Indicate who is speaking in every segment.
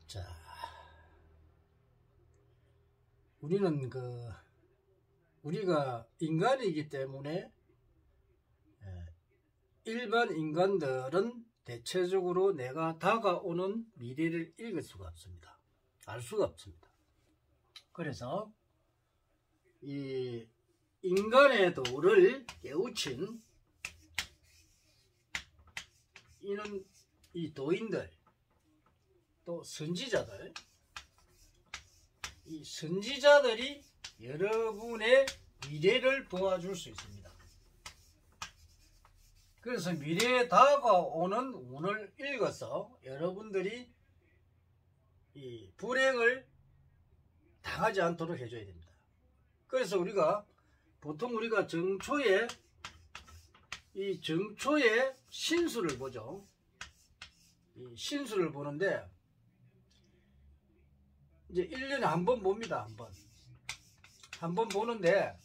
Speaker 1: 자, 우리는 우리가 인간이기 때문에 일반 인간들은 대체적으로 내가 다가오는 미래를 읽을 수가 없습니다. 알 수가 없습니다. 그래서 이 인간의 도를 깨우친 이는 이 도인들, 또 선지자들, 이 선지자들이 여러분의 미래를 보아줄 수 있습니다. 그래서 미래에 다가오는 운을 읽어서 여러분들이 이 불행을 당하지 않도록 해줘야 됩니다. 그래서 보통 우리가 정초에 신수를 보죠. 이 신수를 보는데 이제 1년에 한 번 봅니다. 한 번 보는데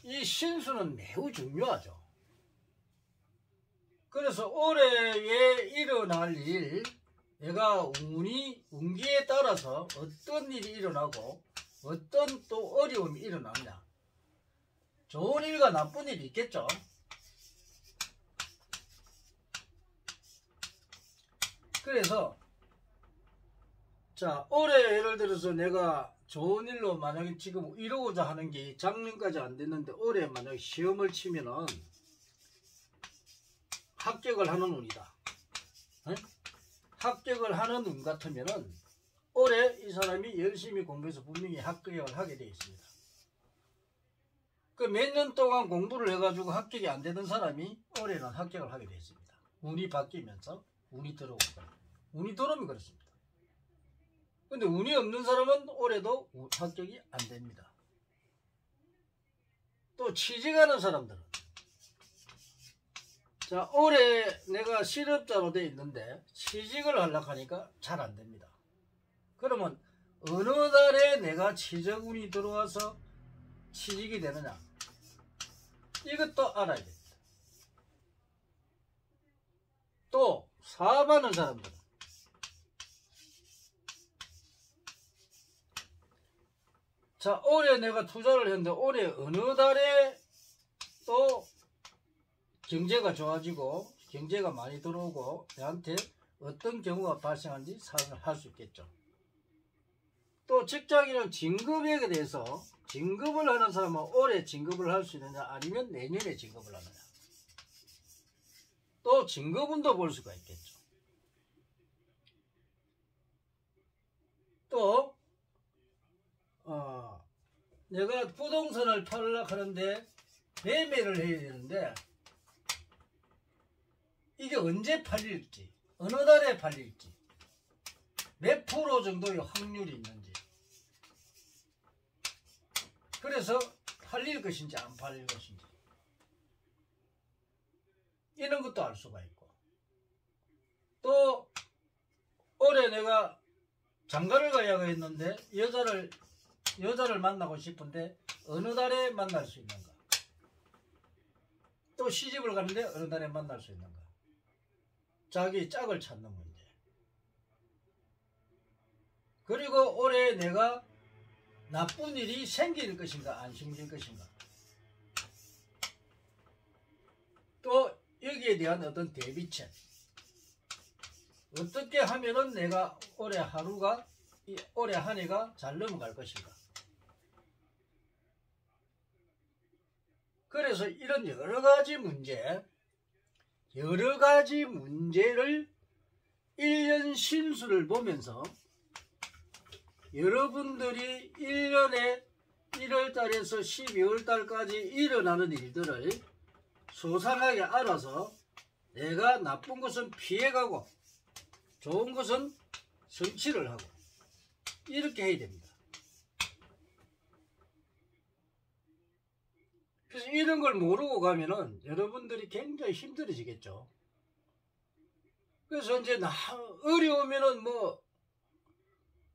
Speaker 1: 이 신수는 매우 중요하죠. 그래서 올해에 일어날 일, 내가 운기에 따라서 어떤 일이 일어나고 어떤 또 어려움이 일어나느냐, 좋은 일과 나쁜 일이 있겠죠. 그래서 자, 올해 예를 들어서 내가 좋은 일로 만약에 지금 이루고자 하는 게 작년까지 안 됐는데 올해 만약에 시험을 치면은 합격을 하는 운이다. 합격을 하는 운 같으면은 올해 이 사람이 열심히 공부해서 분명히 합격을 하게 되어 있습니다. 그 몇 년 동안 공부를 해가지고 합격이 안 되던 사람이 올해는 합격을 하게 되어 있습니다. 운이 바뀌면서 운이 들어오고, 운이 들어오면 그렇습니다. 근데 운이 없는 사람은 올해도 합격이 안 됩니다. 또 취직하는 사람들은, 자, 올해 내가 실업자로 돼 있는데 취직을 하려고 하니까 잘 안 됩니다. 그러면 어느 달에 내가 취직운이 들어와서 취직이 되느냐, 이것도 알아야 됩니다. 또 사업하는 사람들은 자, 올해 내가 투자를 했는데 올해 어느 달에 또 경제가 좋아지고 경제가 많이 들어오고 내한테 어떤 경우가 발생하는지 상을 할 수 있겠죠. 또 직장인은 진급에 대해서 진급을 하는 사람은 올해 진급을 할 수 있느냐 아니면 내년에 진급을 하느냐, 또 진급운도 볼 수가 있겠죠. 또 내가 부동산을 팔려고 하는데 매매를 해야 되는데 이게 언제 팔릴지, 어느 달에 팔릴지, 몇 프로 정도의 확률이 있는지, 그래서 팔릴 것인지 안 팔릴 것인지 이런 것도 알 수가 있고, 또 올해 내가 장가를 가야 했는데 여자를 만나고 싶은데 어느 달에 만날 수 있는가, 또 시집을 가는데 어느 달에 만날 수 있는가, 자기 짝을 찾는 문제. 그리고 올해 내가 나쁜 일이 생길 것인가 안 생길 것인가, 또 여기에 대한 어떤 대비책, 어떻게 하면은 내가 올해 한 해가 잘 넘어갈 것인가. 그래서 이런 여러 가지 문제를 1년 신수를 보면서 여러분들이 1년에 1월달에서 12월달까지 일어나는 일들을 소상하게 알아서 내가 나쁜 것은 피해가고 좋은 것은 성취를 하고 이렇게 해야 됩니다. 그래서 이런 걸 모르고 가면은 여러분들이 굉장히 힘들어지겠죠. 그래서 이제 어려우면은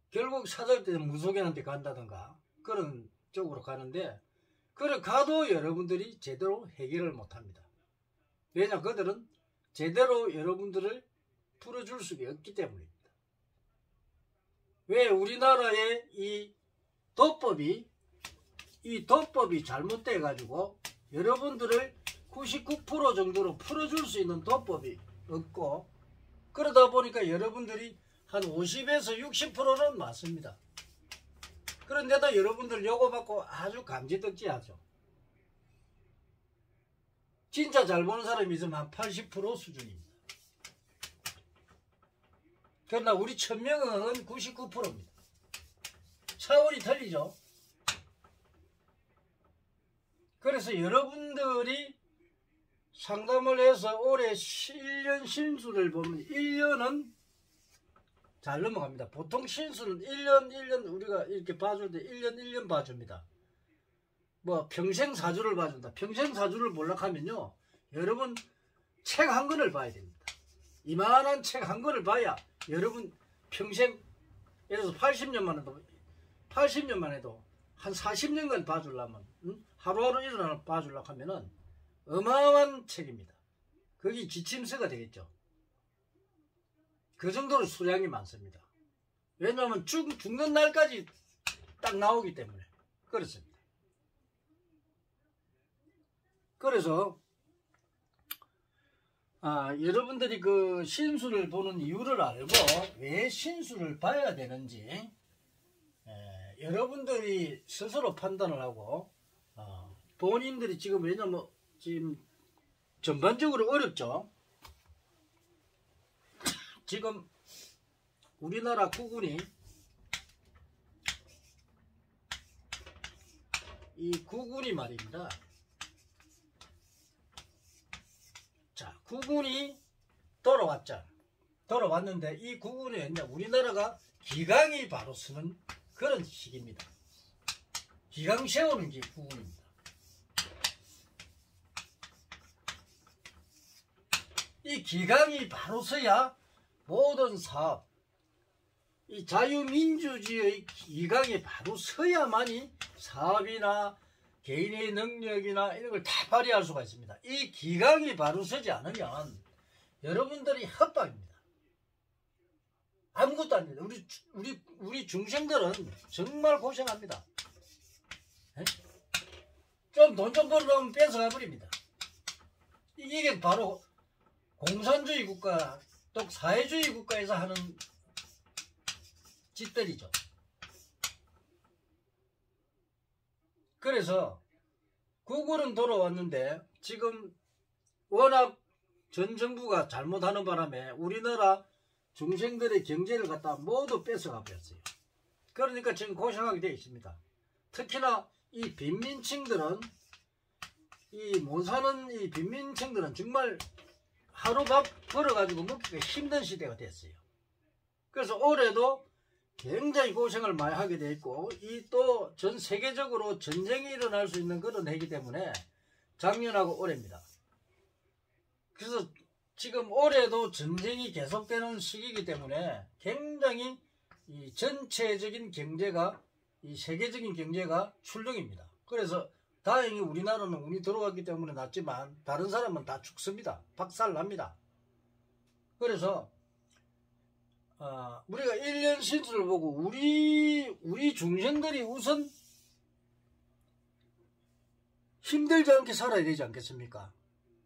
Speaker 1: 결국 사절대 무속인한테 간다든가 그런 쪽으로 가는데, 그래 가도 여러분들이 제대로 해결을 못합니다. 왜냐, 그들은 제대로 여러분들을 풀어줄 수가 없기 때문입니다. 왜 우리나라의 이 도법이 잘못돼 가지고 여러분들을 99% 정도로 풀어줄 수 있는 도법이 없고, 그러다 보니까 여러분들이 한 50에서 60%는 맞습니다. 그런데도 여러분들 요거 받고 아주 감지덕지하죠. 진짜 잘 보는 사람이 있으면 한 80% 수준입니다. 그러나 우리 천명은 99%입니다. 차원이 틀리죠. 그래서 여러분들이 상담을 해서 올해 1년 신수를 보면 1년은 잘 넘어갑니다. 보통 신수는 1년 우리가 이렇게 봐줄 때 1년 봐줍니다. 뭐 평생 사주를 봐준다. 평생 사주를 몰락하면요, 여러분 책 한 권을 봐야 됩니다. 이만한 책 한 권을 봐야 여러분 평생, 예를 들어서 80년만 해도 한 40년간 봐주려면, 하루하루 일어나는 봐주려고 하면은 어마어마한 책입니다. 거기 지침서가 되겠죠. 그 정도로 수량이 많습니다. 왜냐하면 죽는 날까지 딱 나오기 때문에 그렇습니다. 그래서 여러분들이 그 신수를 보는 이유를 알고 왜 신수를 봐야 되는지 여러분들이 스스로 판단을 하고, 본인들이 지금, 왜냐면 지금 전반적으로 어렵죠. 지금 우리나라 국운이, 이 국운이 말입니다. 자, 국운이 돌아왔는데 이 국운이 이제 우리나라가 기강이 바로 서는 그런 시기입니다. 기강 세우는 게 국운입니다. 이 기강이 바로 서야 모든 사업, 이 자유민주주의의 기강이 바로 서야만이 사업이나 개인의 능력이나 이런 걸 다 발휘할 수가 있습니다. 이 기강이 바로 서지 않으면 여러분들이 헛방입니다. 아무것도 안 됩니다. 우리 중생들은 정말 고생합니다. 좀 돈 좀 벌려면 뺏어가 버립니다. 이게 바로 공산주의 국가, 또 사회주의 국가에서 하는 짓들이죠. 그래서 국운은 돌아왔는데 지금 워낙 전 정부가 잘못하는 바람에 우리나라 중생들의 경제를 갖다 모두 뺏어가 버렸어요. 그러니까 지금 고생하게 되어 있습니다. 특히나 이 빈민층들은, 이 못 사는 이 빈민층들은 정말 하루 밥 벌어가지고 먹기가 힘든 시대가 됐어요. 그래서 올해도 굉장히 고생을 많이 하게 돼 있고, 이 또 전 세계적으로 전쟁이 일어날 수 있는 그런 해이기 때문에 작년하고 올해입니다. 그래서 지금 올해도 전쟁이 계속되는 시기이기 때문에 굉장히 이 전체적인 경제가, 이 세계적인 경제가 출렁입니다. 그래서 다행히 우리나라는 운이 들어왔기 때문에 낫지만 다른 사람은 다 죽습니다. 박살납니다. 그래서 우리가 1년 신수를 보고 우리 중생들이 우선 힘들지 않게 살아야 되지 않겠습니까?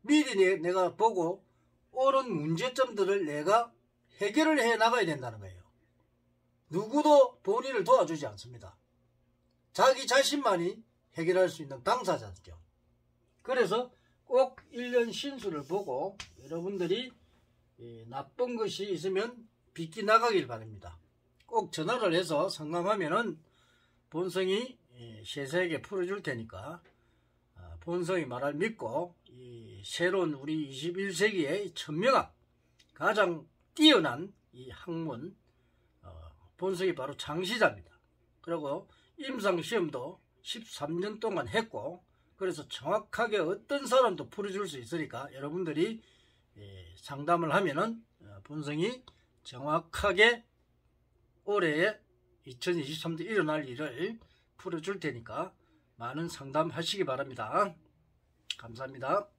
Speaker 1: 미리 내가 보고 옳은 문제점들을 내가 해결을 해 나가야 된다는 거예요. 누구도 본인을 도와주지 않습니다. 자기 자신만이 해결할 수 있는 당사자죠. 그래서 꼭 1년 신수를 보고 여러분들이 나쁜 것이 있으면 빗기 나가길 바랍니다. 꼭 전화를 해서 상담하면은 본성이 세세하게 풀어줄 테니까 본성이 말을 믿고 이 새로운 우리 21세기의 천명학, 가장 뛰어난 이 학문, 본성이 바로 창시자입니다. 그리고 임상시험도 13년 동안 했고, 그래서 정확하게 어떤 사람도 풀어줄 수 있으니까 여러분들이 상담을 하면은 본성이 정확하게 올해에 2023년 일어날 일을 풀어줄 테니까 많은 상담하시기 바랍니다. 감사합니다.